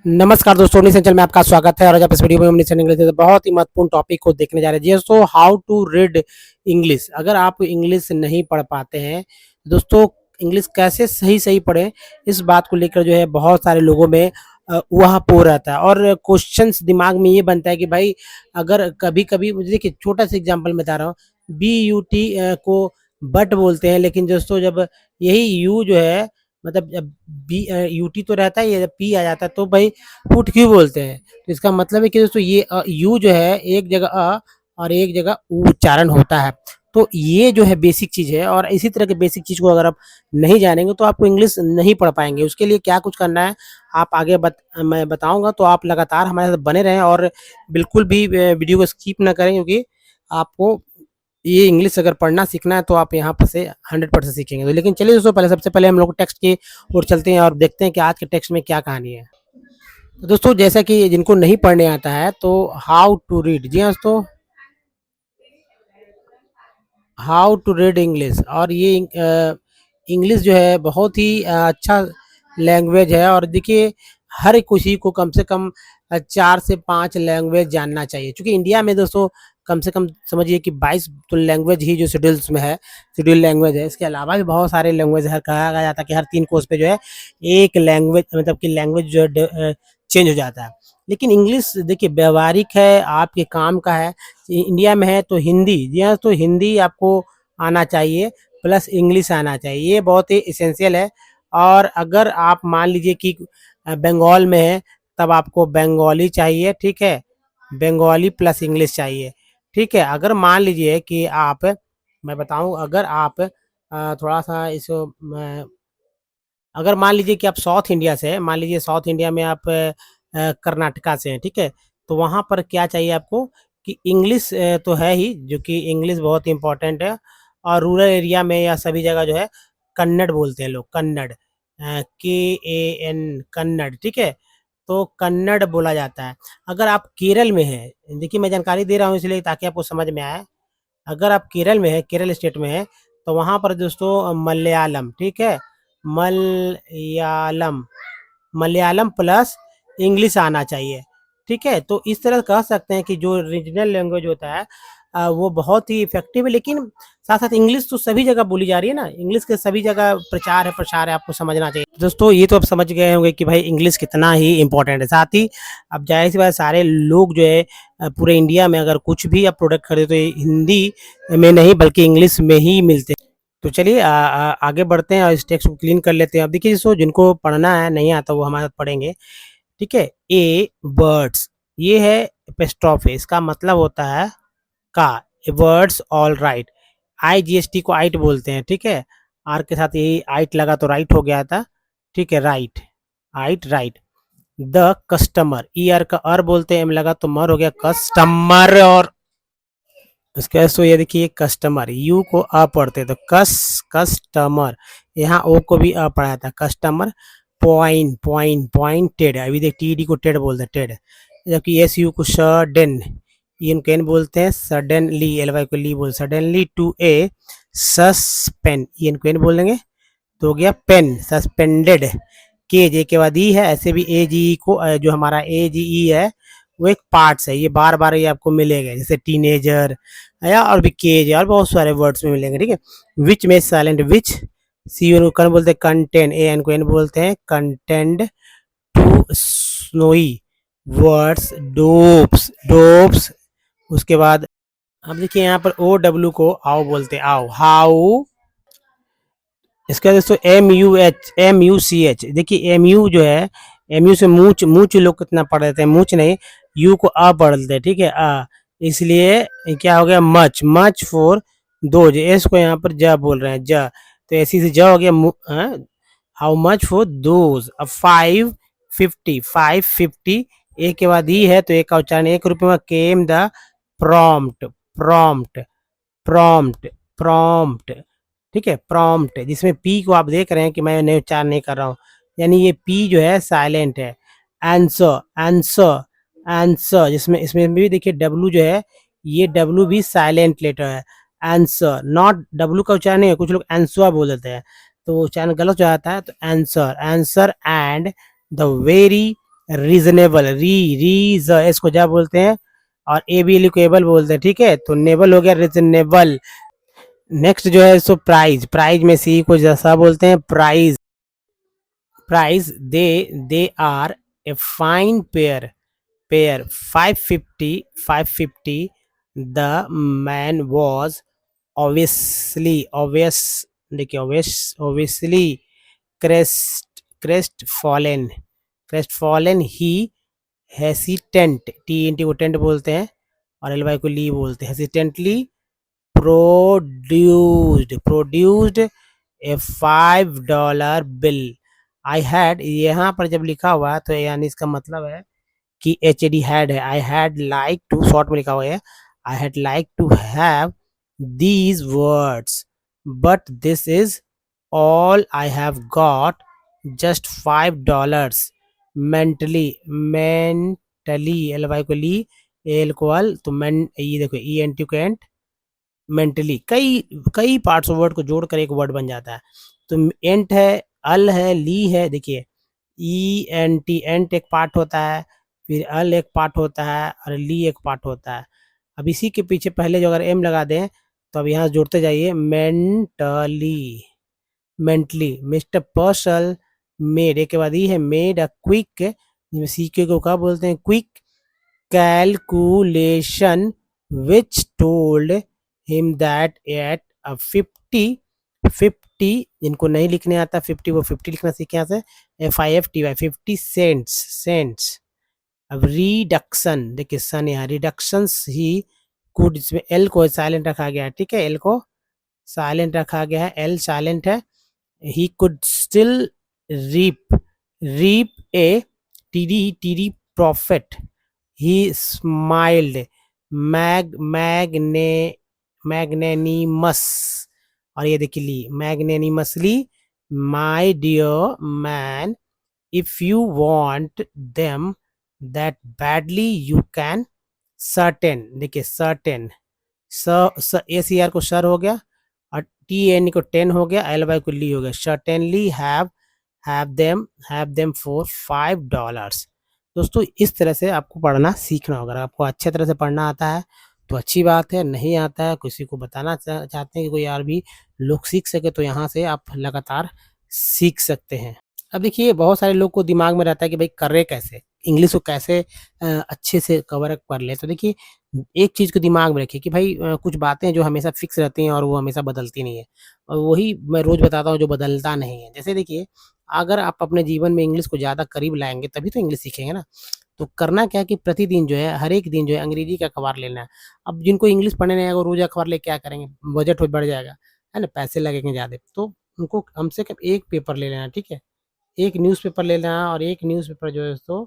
नमस्कार दोस्तों, news channel में आपका स्वागत है। और आज आप इस वीडियो में हम न्यूज़ इंग्लिश से बहुत ही महत्वपूर्ण टॉपिक को देखने जा रहे हैं। जी दोस्तों, हाउ टू रीड इंग्लिश। अगर आप इंग्लिश नहीं पढ़ पाते हैं दोस्तों, इंग्लिश कैसे सही सही पढ़ें, इस बात को लेकर जो है बहुत सारे लोगों में ऊहापोह रहता है और क्वेश्चंस दिमाग में ये बनता है कि भाई अगर कभी कभी मुझे देखिए, छोटा सा एग्जांपल बता रहा हूँ। बी यू टी को बट बोलते हैं, लेकिन दोस्तों जब यही यू जो है, मतलब जब बी यूटी तो रहता है, ये जब पी आ जाता है तो भाई पुट क्यों बोलते हैं। तो इसका मतलब है कि दोस्तों ये यू जो है एक जगह और एक जगह ऊ उच्चारण होता है। तो ये जो है बेसिक चीज़ है, और इसी तरह के बेसिक चीज़ को अगर आप नहीं जानेंगे तो आपको इंग्लिश नहीं पढ़ पाएंगे। उसके लिए क्या कुछ करना है आप आगे मैं बताऊंगा, तो आप लगातार हमारे साथ बने रहें और बिल्कुल भी वीडियो को स्किप ना करें, क्योंकि आपको ये इंग्लिश अगर पढ़ना सीखना है तो आप यहाँ पर से 100% सीखेंगे। तो लेकिन चलिए दोस्तों, पहले सबसे पहले हम लोग टेक्स्ट की ओर चलते हैं और देखते हैं कि आज के टेक्स्ट में क्या कहानी है। तो दोस्तों, जैसा कि जिनको नहीं पढ़ने आता है तो हाउ टू रीड, जी हाँ दोस्तों, हाउ टू रीड इंग्लिश। और ये इंग्लिश जो है बहुत ही अच्छा लैंग्वेज है। और देखिए, हर किसी को कम से कम 4 से 5 लैंग्वेज जानना चाहिए, क्योंकि इंडिया में दोस्तों कम से कम समझिए कि 22 तो लैंग्वेज ही जो शेड्यूल्स में है, शेड्यूल लैंग्वेज है। इसके अलावा भी बहुत सारे लैंग्वेज है। कहा जाता है कि हर 3 कोर्स पे जो है एक लैंग्वेज, मतलब कि लैंग्वेज जो है चेंज हो जाता है। लेकिन इंग्लिश देखिए व्यवहारिक है, आपके काम का है। इंडिया में है तो हिंदी, जी हाँ, तो हिंदी आपको आना चाहिए, प्लस इंग्लिश आना चाहिए, ये बहुत ही इसेंशियल है। और अगर आप मान लीजिए कि बंगाल में है, तब आपको बंगाली चाहिए, ठीक है, बंगाली प्लस इंग्लिश चाहिए, ठीक है। अगर मान लीजिए कि आप, मैं बताऊं, अगर आप थोड़ा सा इसको अगर मान लीजिए कि आप साउथ इंडिया से हैं, मान लीजिए साउथ इंडिया में आप कर्नाटका से हैं, ठीक है, तो वहाँ पर क्या चाहिए आपको कि इंग्लिश तो है ही, जो कि इंग्लिश बहुत इंपॉर्टेंट है। और रूरल एरिया में या सभी जगह जो है कन्नड़ बोलते हैं लोग, कन्नड़, KAN, कन्नड़, ठीक है। तो कन्नड़ बोला जाता है। अगर आप केरल में हैं, देखिए मैं जानकारी दे रहा हूँ इसलिए ताकि आपको समझ में आए। अगर आप केरल में हैं, केरल स्टेट में हैं, तो वहाँ पर दोस्तों मलयालम, ठीक है, मलयालम, मलयालम प्लस इंग्लिश आना चाहिए, ठीक है। तो इस तरह कह सकते हैं कि जो रीजनल लैंग्वेज होता है वो बहुत ही इफेक्टिव है। लेकिन साथ साथ इंग्लिश तो सभी जगह बोली जा रही है ना, इंग्लिश के सभी जगह प्रचार है, प्रसार है, आपको समझना चाहिए। दोस्तों, ये तो आप समझ गए होंगे कि भाई इंग्लिश कितना ही इंपॉर्टेंट है। साथ ही अब जाहिर सी बात, सारे लोग जो है पूरे इंडिया में अगर कुछ भी आप प्रोडक्ट खरीदे तो ये हिंदी में नहीं बल्कि इंग्लिश में ही मिलते हैं। तो चलिए आगे बढ़ते हैं और इस टेक्स्ट को क्लीन कर लेते हैं। अब देखिए दोस्तों, जिनको पढ़ना है नहीं आता वो हमारे साथ पढ़ेंगे, ठीक है। ए बर्ड्स, ये है एपिस्ट्रोफे, इसका मतलब होता है का। वर्ड्स ऑल राइट, IGST को आइट बोलते हैं, ठीक है। आर के साथ यही आइट लगा तो राइट हो गया था, ठीक है, राइट, आइट, right. The customer, E R का अर बोलते हैं, एम लगा तो मर हो गया, कस्टमर। और उसके बाद ये देखिए कस्टमर, यू को अ पढ़ते तो कस्टमर, यहाँ ओ को भी अ पढ़ा था, कस्टमर। पॉइंटेड, अभी देख टी डी को टेड बोलते हैं, टेड। जबकि एस यू को सडन, इन कैन बोलते हैं सडनली, एल वाई को ली बोल, सडनली टू ए सस्पेंड, इन कैन बोलेंगे तो हो गया पेन, सस्पेंडेड। के जे के बाद ई है, ऐसे भी ए जी ई को जो हमारा ए जी ई है वो एक पार्ट्स है, ये बार बार ये आपको मिलेगा, जैसे टीनेजर या और भी केज और बहुत सारे वर्ड्स में मिलेंगे, ठीक है। विच में साइलेंट, विच। सी एन को कन बोलते हैं कंटेंट, ए एन को एन बोलते हैं कंटेंट। टू स्नोई, वर्ड्स, डोप्स, डोप्स। उसके बाद अब देखिए यहाँ पर ओ डब्ल्यू को आओ बोलते हैं, आओ, हाउ। इसका दोस्तों MUCH, देखिए MU जो है, MU से मूच, मूच लोग कितना पढ़ देते हैं, मूच नहीं, यू को अ पढ़ देते हैं, ठीक है, अ। इसलिए क्या हो गया, मच, मच फॉर दो, एस को यहाँ पर ज बोल रहे हैं, ज, तो ऐसी से ज हो गया, हाउ मच फॉर दोज। अब 550, 550, एक के बाद ई है तो एक का उच्चारण 1 रुपये में, came the prompt, prompt, prompt, prompt, ठीक है, प्रॉम्प्ट, जिसमें पी को आप देख रहे हैं कि मैं नहीं उच्चारण नहीं कर रहा हूँ, यानी ये पी जो है साइलेंट है। आंसर, आंसर, आंसर, जिसमें इसमें भी देखिए डब्लू जो है, ये डब्लू भी साइलेंट लेटर है। आंसर, नॉट डब्लू का उच्चारण नहीं है, कुछ लोग आंसर बोल देते हैं तो उच्चारण गलत हो जाता है। तो answer, answer and the very reasonable, री ज एस को जा बोलते हैं और ए बी एल को एबल बोलते हैं, ठीक है। तो नेबल हो गया रीजनेबल। नेक्स्ट जो है सो प्राइज, प्राइज में सी को जैसा बोलते हैं prize, prize they are a fine pair, pair 550, 550। The man was obviously, obvious, देखिए obviously crestfallen, crestfallen he hesitant, T N T को टेंट बोलते हैं और एल वाई को ली बोलते हैं, hesitantly produced a $5 bill. I had, यहाँ पर जब लिखा हुआ है तो यानी इसका मतलब है कि एच डी हैड है। I had like to, short में लिखा हुआ है I had like to have these words but this is all I have got, just $5। Mentally, mentally L Y को ली, एल को अल, तो मेन, ये देखो ई एन टी को एंट, मेंटली कई कई पार्ट्स ऑफ वर्ड को जोड़कर एक वर्ड बन जाता है। तो एंट है, अल है, ली है, देखिए ई एन टी, एंट एक पार्ट होता है, फिर अल एक पार्ट होता है और ली एक पार्ट होता है। अब इसी के पीछे पहले जो अगर एम लगा दें तो अब यहाँ जोड़ते जाइए, मेंटली, मेंटली मिस्टर पर्सल मेड, एक के बाद ई है, मेड अ क्विक, सीखे को क्या बोलते हैं quick calculation which told him that at 50, जिनको नहीं लिखने आता 50 वो 50 लिखना सीखे यहाँ से, FIFTY 50 सेंट्स, सेंट्स। अब रिडक्शन, देखिए सन यहाँ रिडक्शंस ही कुड, इसमें एल को साइलेंट रखा गया है, ठीक है, एल को साइलेंट रखा गया है, एल साइलेंट है। He could still reap, reap a tidy profit, he smiled, magnanimous, और ये देखिए ली, magnanimously, my dear man if you want them that badly you can certain, देखिए सर्टेन, स ए सी आर को सर हो गया और टी एन को टेन हो गया, एल वाई को ली हो गया, सर्टेनली हैव देम फॉर $5। दोस्तों इस तरह से आपको पढ़ना सीखना होगा। अगर आपको अच्छे तरह से पढ़ना आता है तो अच्छी बात है, नहीं आता है किसी को बताना चाहते हैं कि कोई और भी लोग सीख सके तो यहाँ से आप लगातार सीख सकते हैं। अब देखिए बहुत सारे लोग को दिमाग में रहता है कि भाई करे कैसे, इंग्लिश को कैसे अच्छे से कवर अप कर ले। तो देखिए एक चीज़ को दिमाग में रखिए कि भाई कुछ बातें जो हमेशा फिक्स रहती हैं और वो हमेशा बदलती नहीं है, और वही मैं रोज़ बताता हूँ जो बदलता नहीं है। जैसे देखिए अगर आप अपने जीवन में इंग्लिश को ज़्यादा करीब लाएंगे तभी तो इंग्लिश सीखेंगे ना। तो करना क्या है कि प्रतिदिन जो है, हर एक दिन जो है अंग्रेजी का अखबार लेना है। अब जिनको इंग्लिश पढ़ने नहीं आएगा वो रोज़ अखबार लेके क्या करेंगे, बजट बढ़ जाएगा, है ना, पैसे लगेंगे ज़्यादा। तो उनको कम से कम एक पेपर ले लेना, ठीक है, एक न्यूज़पेपर ले लेना, और एक न्यूज़पेपर जो है दोस्तों,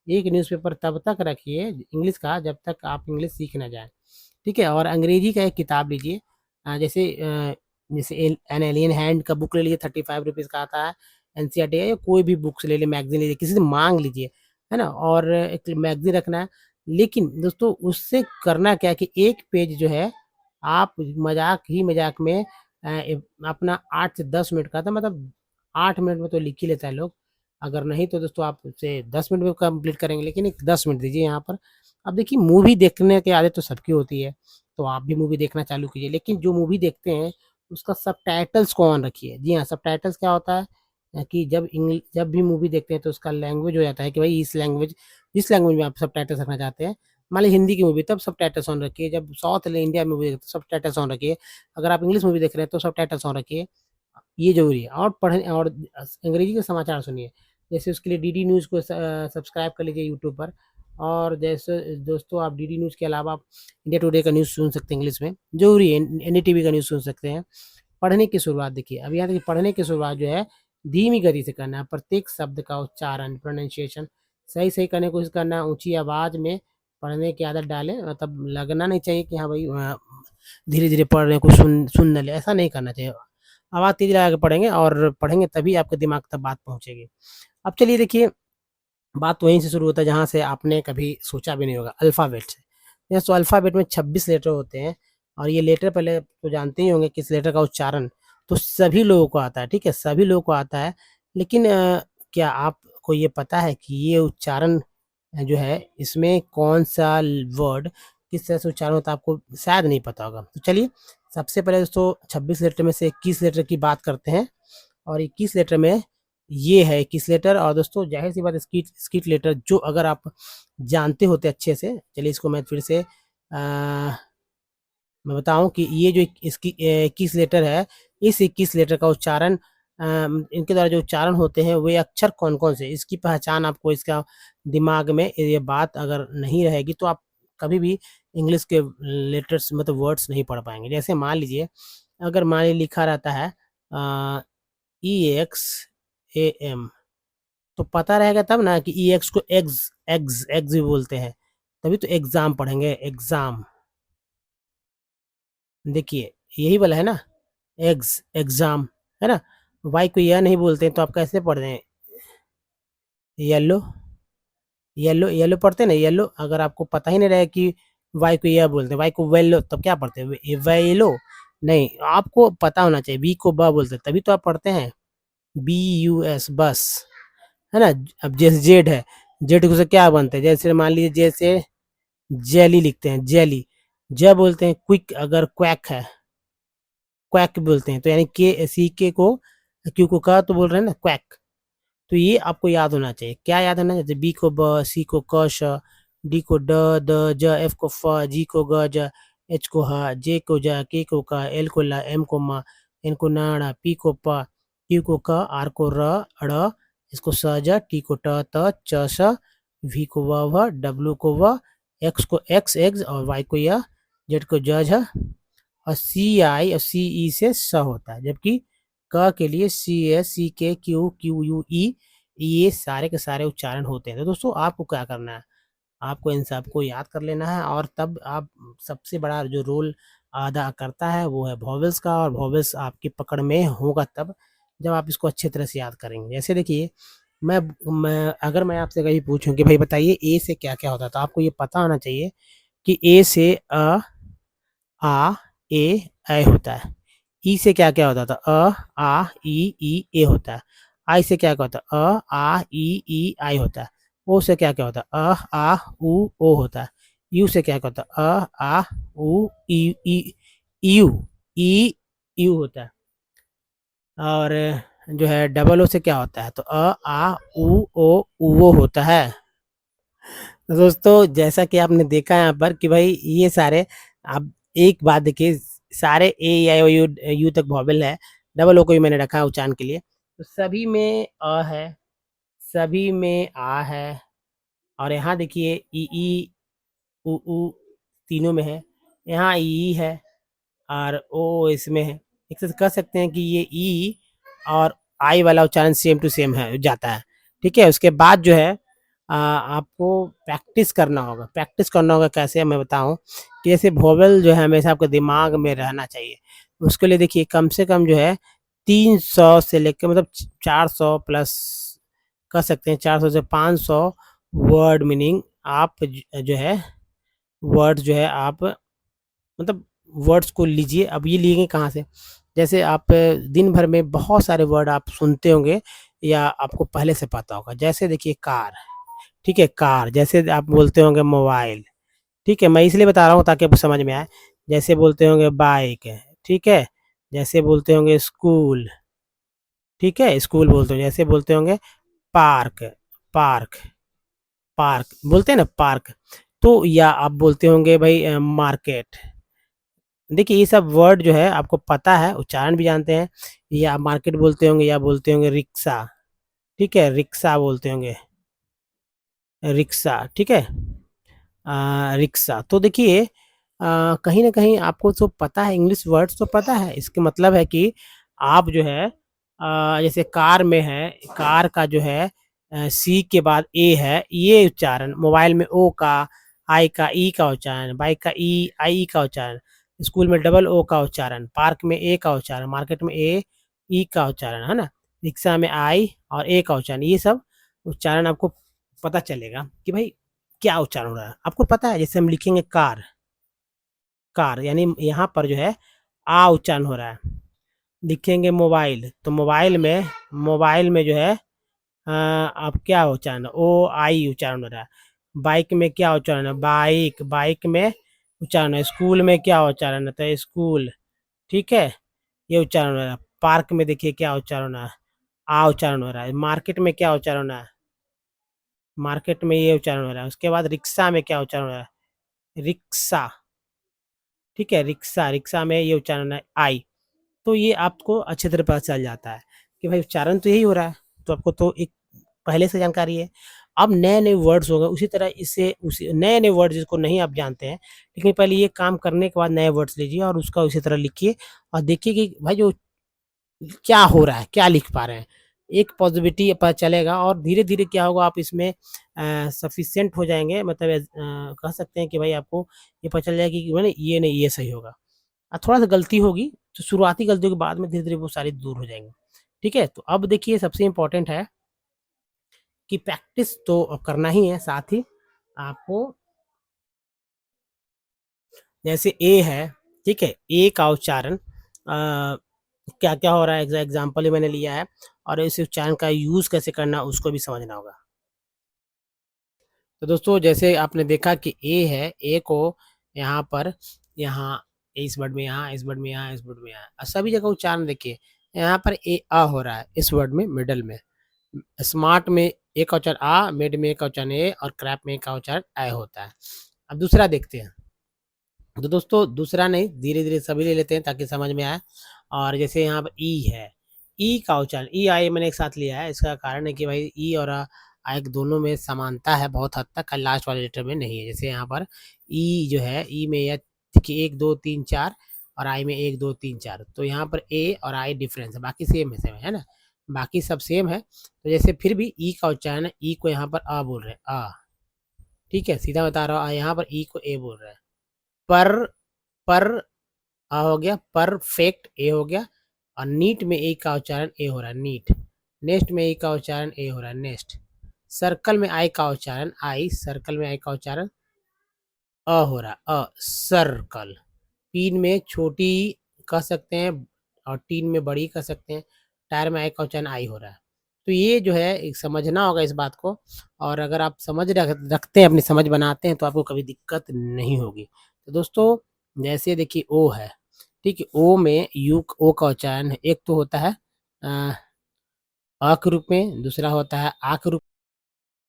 एक न्यूज़पेपर तब तक रखिए इंग्लिश का जब तक आप इंग्लिश सीख ना जाए, ठीक है। और अंग्रेजी का एक किताब लीजिए, जैसे एन एलियन हैंड का बुक ले लीजिए, ₹35 का आता है, एनसीईआरटी है, या कोई भी बुक्स ले लीजिए, मैगजीन लीजिए, किसी से मांग लीजिए, है ना, और एक मैगजीन रखना है। लेकिन दोस्तों उससे करना क्या है कि एक पेज जो है आप मजाक ही मजाक में अपना 8 से 10 मिनट का था, मतलब 8 मिनट में तो लिख ही लेता है लोग, अगर नहीं तो दोस्तों आप उसे 10 मिनट में कंप्लीट करेंगे, लेकिन एक 10 मिनट दीजिए यहाँ पर। अब देखिए मूवी देखने की आदत तो सबकी होती है, तो आप भी मूवी देखना चालू कीजिए, लेकिन जो मूवी देखते हैं उसका सबटाइटल्स को ऑन रखिए। जी हाँ, सबटाइटल्स क्या होता है कि जब भी मूवी देखते हैं तो उसका लैंग्वेज हो जाता है कि भाई जिस लैंग्वेज में आप सबटाइटल्स रखना चाहते हैं, मान लीजिए हिंदी की मूवी तब सबटाइटल्स ऑन रखिए, जब साउथ इंडिया मूवी देखते हैं सबटाइटल्स ऑन रखिए, अगर आप इंग्लिश मूवी देख रहे हैं तो सबटाइटल्स ऑन रखिए, ये ज़रूरी है। और पढ़ें और अंग्रेजी के समाचार सुनिए, जैसे उसके लिए डीडी न्यूज़ को सब्सक्राइब कर लीजिए यूट्यूब पर। और जैसे दोस्तों आप डीडी न्यूज़ के अलावा आप इंडिया टुडे का न्यूज़ सुन सकते हैं इंग्लिश में, ज़रूरी है, एनडीटीवी का न्यूज़ सुन सकते हैं। पढ़ने की शुरुआत देखिए, अब यहाँ देखिए पढ़ने की शुरुआत जो है धीमी गति से करना है, प्रत्येक शब्द का उच्चारण, प्रोनाउंसिएशन सही करने की कोशिश करना है, ऊँची आवाज़ में पढ़ने की आदत डालें, मतलब लगना नहीं चाहिए कि हाँ भाई धीरे-धीरे पढ़ रहे हैं, कुछ सुन ना ले, ऐसा नहीं करना चाहिए। आवाज़ तेज़ लगा के पढ़ेंगे और पढ़ेंगे तभी आपके दिमाग तक बात पहुँचेगी। अब चलिए देखिए बात वहीं से शुरू होता है जहाँ से आपने कभी सोचा भी नहीं होगा, अल्फ़ाबेट से। यस, तो अल्फ़ाबेट में 26 लेटर होते हैं और ये लेटर पहले तो जानते ही होंगे कि इस लेटर का उच्चारण तो सभी लोगों को आता है, ठीक है? सभी लोगों को आता है, लेकिन क्या आप आपको ये पता है कि ये उच्चारण जो है इसमें कौन सा वर्ड किस तरह से उच्चारण होता है, आपको शायद नहीं पता होगा। तो चलिए सबसे पहले दोस्तों 26 लेटर में से 21 लेटर की बात करते हैं, और 21 लेटर में ये है 21 लेटर। और दोस्तों जाहिर सी बात स्किट स्किट लेटर जो अगर आप जानते होते अच्छे से, चलिए इसको मैं फिर से मैं बताऊं कि ये जो इसकी 21 लेटर है, इस 21 लेटर का उच्चारण इनके द्वारा जो उच्चारण होते हैं वे अक्षर कौन कौन से, इसकी पहचान आपको इसका दिमाग में ये बात अगर नहीं रहेगी तो आप कभी भी इंग्लिश के लेटर्स मतलब वर्ड्स नहीं पढ़ पाएंगे। जैसे मान लीजिए अगर मान लीजिए लिखा रहता है EXAM, तो पता रहेगा तब ना कि EX को एग्स एग्स एग्स भी बोलते हैं, तभी तो एग्जाम पढ़ेंगे, एग्जाम। देखिए यही वाला है ना, एग्स एग्जाम, है ना। वाई को यह नहीं बोलते हैं तो आप कैसे पढ़ रहे हैं, येलो येलो येलो पढ़ते हैं ना, येलो। अगर आपको पता ही नहीं रहे कि वाई को यह बोलते हैं, वाई को वेलो, तब क्या पढ़ते हैं, वेलो। नहीं, आपको पता होना चाहिए, बी को ब बोलते हैं तभी तो आप पढ़ते हैं, BUS बस, है ना। अब जैसे जेड है, जेड को से क्या बनते हैं, जैसे मान लीजिए जैसे जेली लिखते हैं, जेली, ज बोलते हैं क्विक, अगर क्वैक है क्वैक बोलते हैं, तो यानी के सी के को क्यू को का तो बोल रहे हैं ना क्वैक। तो ये आपको याद होना चाहिए, क्या याद होना चाहिए, बी को ब, सी को क श, डी को ड द ज, एफ को फ, जी को ग ज, एच को ह, जे को ज, के को क, एल को ल, एम को म, एन को न, पी को प, क्यू को क, आर को र अड़, इसको स ज, टी को ट त च स, वी को व, डब्ल्यू को व, एक्स को एक्स एग्स, और वाई को य, जेड को ज झ, और सी आई और सी ई से स होता है, जबकि क के लिए सी एस, सी के, क्यू, क्यू यू ई, ये सारे के सारे उच्चारण होते हैं। तो दोस्तों आपको क्या करना है, आपको इन सबको याद कर लेना है, और तब आप सबसे बड़ा जो रोल अदा करता है वो है वॉवेल्स का, और वॉवेल्स आपकी पकड़ में होगा तब जब आप इसको अच्छे तरह से याद करेंगे। जैसे देखिए अगर मैं आपसे कहीं पूछूं कि भाई बताइए ए से क्या क्या होता है, तो आपको ये पता होना चाहिए कि ए से आ ए ऐ होता है। ई से क्या क्या होता था, आ ई ए होता है। आई से क्या क्या होता है, आ ई आई होता है। ओ से क्या क्या होता है, आ उ ओ होता है। यू से क्या क्या होता है, आ उ ई यू ई यू होता है। और जो है डबल ओ से क्या होता है, तो आ उ ओ उ होता है। तो दोस्तों जैसा कि आपने देखा यहाँ पर कि भाई ये सारे, आप एक बात देखिए, सारे ए आई ओ यू यू तक वॉवेल है, डबल ओ को भी मैंने रखा है उच्चारण के लिए, तो सभी में अ है, सभी में आ है, और यहाँ देखिए ई उ ऊ तीनों में है, यहाँ ई है और ओ इसमें है। एक से कह सकते हैं कि ये ई और आई वाला उच्चारण सेम टू सेम है जाता है। ठीक है, उसके बाद जो है आपको प्रैक्टिस करना होगा। प्रैक्टिस करना होगा कैसे, मैं बताऊं कि जैसे वोवेल जो है हमेशा आपके दिमाग में रहना चाहिए। उसके लिए देखिए कम से कम जो है 300 से लेकर मतलब 400 प्लस कह सकते हैं, 400 से 500 वर्ड मीनिंग आप जो है वर्ड्स जो है आप मतलब वर्ड्स को लीजिए। अब ये लिए कहाँ से, जैसे आप दिन भर में बहुत सारे वर्ड आप सुनते होंगे या आपको पहले से पता होगा। जैसे देखिए कार, ठीक है, कार। जैसे आप बोलते होंगे मोबाइल, ठीक है, मैं इसलिए बता रहा हूँ ताकि आपको समझ में आए। जैसे बोलते होंगे बाइक, ठीक है, जैसे बोलते होंगे स्कूल, ठीक है, स्कूल बोलते होंगे। जैसे बोलते होंगे पार्क, पार्क पार्क बोलते हैं ना, पार्क। तो या आप बोलते होंगे भाई मार्केट। देखिए ये सब वर्ड जो है आपको पता है, उच्चारण भी जानते हैं। या मार्केट बोलते होंगे, या बोलते होंगे रिक्शा, ठीक है, रिक्शा बोलते होंगे, रिक्शा, ठीक है, रिक्शा। तो देखिए कहीं ना कहीं आपको तो पता है, इंग्लिश वर्ड्स तो पता है। इसके मतलब है कि आप जो है जैसे कार में है, कार का जो है सी के बाद ए है, ये उच्चारण। मोबाइल में ओ का, आई का, ई का उच्चारण। बाइक का ई आई का उच्चारण। स्कूल में डबल ओ का उच्चारण। पार्क में ए का उच्चारण। मार्केट में ए ई का उच्चारण, है ना। रिक्शा में आई और ए का उच्चारण। ये सब उच्चारण आपको पता चलेगा कि भाई क्या उच्चारण हो रहा है। आपको पता है जैसे हम लिखेंगे कार, कार यानी यहाँ पर जो है आ उच्चारण हो रहा है। लिखेंगे मोबाइल, तो मोबाइल में जो है अब क्या उच्चारण, ओ आई उच्चारण हो रहा है। बाइक में क्या उच्चारण है, बाइक, बाइक में उच्चारण है। स्कूल में क्या उच्चारण होता है, स्कूल, ठीक है, ये उच्चारण हो रहा है। पार्क में देखिए क्या उच्चारण है, आ उच्चारण हो रहा है। मार्केट में क्या उच्चारण है, मार्केट में ये उच्चारण हो रहा है। उसके बाद रिक्शा में क्या उच्चारण हो रहा है, रिक्शा, ठीक है, रिक्शा, रिक्शा में ये उच्चारण है आई। तो ये आपको अच्छी तरह पता चल जाता है कि भाई उच्चारण तो यही हो रहा है, तो आपको तो एक पहले से जानकारी है। अब नए-नए वर्ड्स हो गए, उसी तरह इससे उसी नए-नए वर्ड जिसको नहीं आप जानते हैं, लेकिन पहले ये काम करने के बाद नए वर्ड्स लीजिए और उसका उसी तरह लिखिए और देखिए कि भाई जो क्या हो रहा है, क्या लिख पा रहे हैं। एक पॉज़िटिविटी पता चलेगा और धीरे-धीरे क्या होगा, आप इसमें सफिशिएंट हो जाएँगे, मतलब कह सकते हैं कि भाई आपको ये पता चल जाएगा कि माने ये नहीं, ये सही होगा। थोड़ा-सा गलती होगी, तो शुरुआती गलतियों के बाद में धीरे-धीरे वो सारी दूर हो जाएँगी। ठीक है? तो अब देखिए सबसे इम्पोर्टेंट है कि प्रैक्टिस तो करना ही है, साथ ही आपको जैसे ए है, ठीक है? ए का उच्चारण क्या-क्या हो रहा है, एग्ज़ाम्पल ही मैंने लिया है और इस उच्चारण का यूज़ कैसे करना है उसको भी समझना होगा। तो दोस्तों जैसे आपने देखा कि ए है, ए को यहाँ पर यहाँ इस वर्ड में यहाँ, इस वर्ड में यहाँ, इस वर्ड में यहाँ सभी जगह उच्चारण देखिए, यहाँ पर ए अ हो रहा है इस वर्ड में मिडल में। स्मार्ट में ए का उच्चारण आ, मिड में ए का उच्चारण ए और क्रैप में ए का उच्चारण ऐ होता है। अब दूसरा देखते हैं। तो दोस्तों दूसरा नहीं, धीरे-धीरे सभी ले लेते हैं ताकि समझ में आए। और जैसे यहाँ पर ई है, ई का उच्चारण ई, आई मैंने एक साथ लिया है। इसका कारण है कि भाई ई और आई दोनों में समानता है बहुत हद तक, लास्ट वाले लेटर में नहीं है। जैसे यहाँ पर ई जो है, ई में यह देखिए 1, 2, 3, 4 और आई में 1, 2, 3, 4 तो यहाँ पर ए और आई डिफरेंस है, बाकी सेम है, सेम है ना? बाकी सब सेम है। तो जैसे फिर भी ई का उच्चारण है, ई को यहाँ पर अ बोल रहे हैं, ठीक है? सीधा बता रहा हूँ, यहाँ पर ई को ए बोल रहे हैं। पर पर आ हो गया, परफेक्ट ए हो गया और नीट में ए का उच्चारण ए हो रहा है, नीट। नेक्स्ट में ए का उच्चारण ए हो रहा है, नेक्स्ट। सर्कल में आई का उच्चारण आई, सर्कल में आई का उच्चारण अ हो रहा है, सर्कल। पीन में छोटी कह सकते हैं और टीन में बड़ी कह सकते हैं। टायर में आई का उच्चारण आई हो रहा है। तो ये जो है एक समझना होगा इस बात को और अगर आप समझ रखते हैं, अपनी समझ बनाते हैं तो आपको कभी दिक्कत नहीं होगी। तो दोस्तों जैसे देखिए ओ है, ठीक है? ओ में यू ओ का उच्चारण है, एक तो होता है अ, अ के रूप में, दूसरा होता है आ के रूप,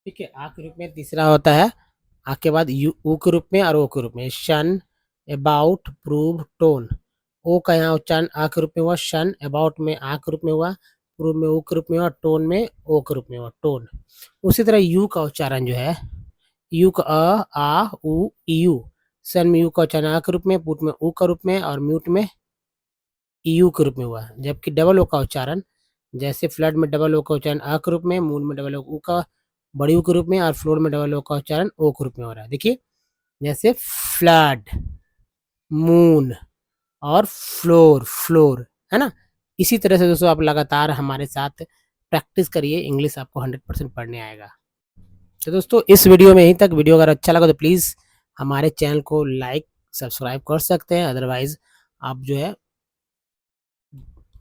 ठीक है? आ के रूप में, तीसरा होता है आ के बाद यू ऊ के रूप में और ओ के रूप में। शन, अबाउट, प्रूव, टोन। ओ का यहाँ उच्चारण आ के रूप में हुआ, शन, अबाउट में आ के रूप में हुआ, प्रूव में ओ के रूप में हुआ, टोन में ओ के रूप में हुआ, टोन। उसी तरह यू का उच्चारण जो है, यू का आ, उ, यू। सन में यू का उच्चारण आ के रूप में, पुट में ऊ का रूप में और म्यूट में ईयू के रूप में हुआ। जबकि डबल ओ का उच्चारण, जैसे फ्लड में डबल ओ का उच्चारण अ के रूप में, मून में डबल ओ ऊ का बड़ी ऊ के रूप में और फ्लोर में डबल ओ का उच्चारण ओ के रूप में हो रहा है। देखिए जैसे फ्लड, मून और फ्लोर, फ्लोर, है ना? इसी तरह से दोस्तों आप लगातार हमारे साथ प्रैक्टिस करिए, इंग्लिश आपको 100% पढ़ने आएगा। तो दोस्तों इस वीडियो में यहीं तक। वीडियो अगर अच्छा लगा तो प्लीज़ हमारे चैनल को लाइक, सब्सक्राइब कर सकते हैं। अदरवाइज़ आप जो है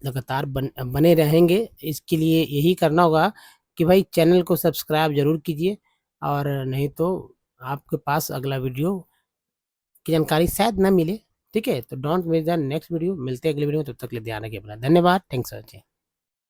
लगातार बने रहेंगे। इसके लिए यही करना होगा कि भाई चैनल को सब्सक्राइब ज़रूर कीजिए और नहीं तो आपके पास अगला वीडियो की जानकारी शायद ना मिले। ठीक है? तो don't miss the next video. मिलते हैं अगले वीडियो में, तब तक के लिए ध्यान रखिए अपना। धन्यवाद। Thanks for watching.